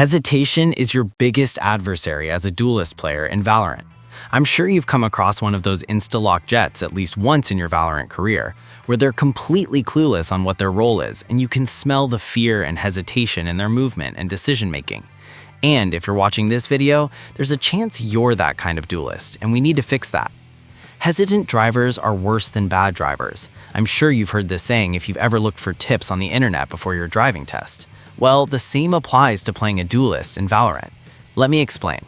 Hesitation is your biggest adversary as a duelist player in Valorant. I'm sure you've come across one of those insta-lock JETTs at least once in your Valorant career, where they're completely clueless on what their role is, and you can smell the fear and hesitation in their movement and decision-making. And if you're watching this video, there's a chance you're that kind of duelist, and we need to fix that. Hesitant drivers are worse than bad drivers. I'm sure you've heard this saying if you've ever looked for tips on the internet before your driving test. Well, the same applies to playing a duelist in Valorant. Let me explain.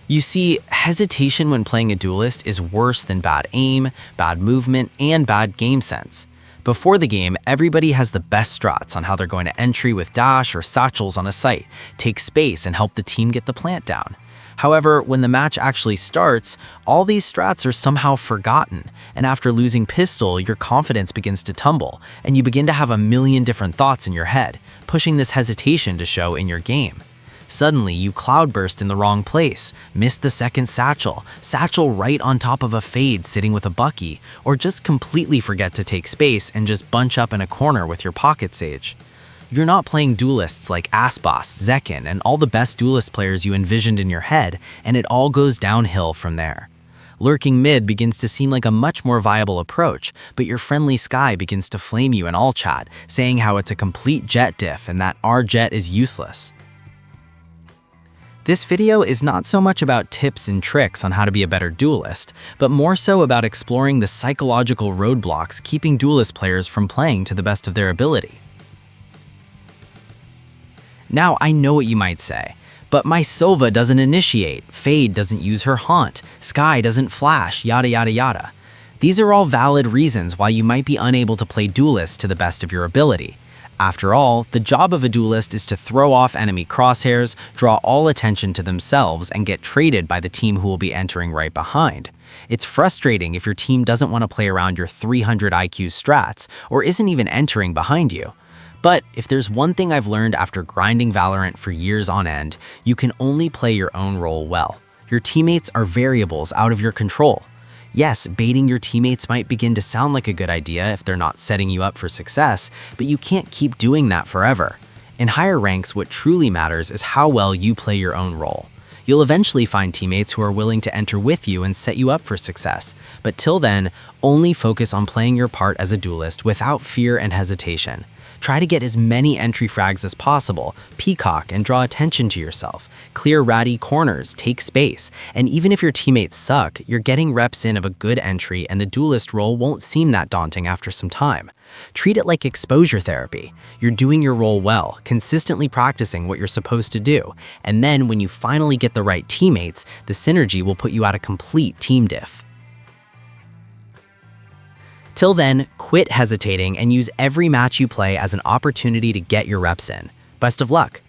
You see, hesitation when playing a duelist is worse than bad aim, bad movement, and bad game sense. Before the game, everybody has the best strats on how they're going to entry with dash or satchels on a site, take space, and help the team get the plant down. However, when the match actually starts, all these strats are somehow forgotten, and after losing pistol, your confidence begins to tumble, and you begin to have a million different thoughts in your head, pushing this hesitation to show in your game. Suddenly, you cloudburst in the wrong place, miss the second satchel right on top of a fade sitting with a Bucky, or just completely forget to take space and just bunch up in a corner with your pocket sage. You're not playing duelists like Asbos, Zekin, and all the best duelist players you envisioned in your head, and it all goes downhill from there. Lurking mid begins to seem like a much more viable approach, but your friendly Sky begins to flame you in all chat, saying how it's a complete JETT diff and that our JETT is useless. This video is not so much about tips and tricks on how to be a better duelist, but more so about exploring the psychological roadblocks keeping duelist players from playing to the best of their ability. Now, I know what you might say, but my Sova doesn't initiate, Fade doesn't use her haunt, Sky doesn't flash, yada yada yada. These are all valid reasons why you might be unable to play duelist to the best of your ability. After all, the job of a duelist is to throw off enemy crosshairs, draw all attention to themselves, and get traded by the team who will be entering right behind. It's frustrating if your team doesn't want to play around your 300 IQ strats, or isn't even entering behind you. But if there's one thing I've learned after grinding Valorant for years on end, you can only play your own role well. Your teammates are variables out of your control. Yes, baiting your teammates might begin to sound like a good idea if they're not setting you up for success, but you can't keep doing that forever. In higher ranks, what truly matters is how well you play your own role. You'll eventually find teammates who are willing to enter with you and set you up for success, but till then, only focus on playing your part as a duelist without fear and hesitation. Try to get as many entry frags as possible, peacock and draw attention to yourself, clear ratty corners, take space, and even if your teammates suck, you're getting reps in of a good entry and the duelist role won't seem that daunting after some time. Treat it like exposure therapy. You're doing your role well, consistently practicing what you're supposed to do, and then when you finally get the right teammates, the synergy will put you at a complete team diff. Till then, quit hesitating and use every match you play as an opportunity to get your reps in. Best of luck!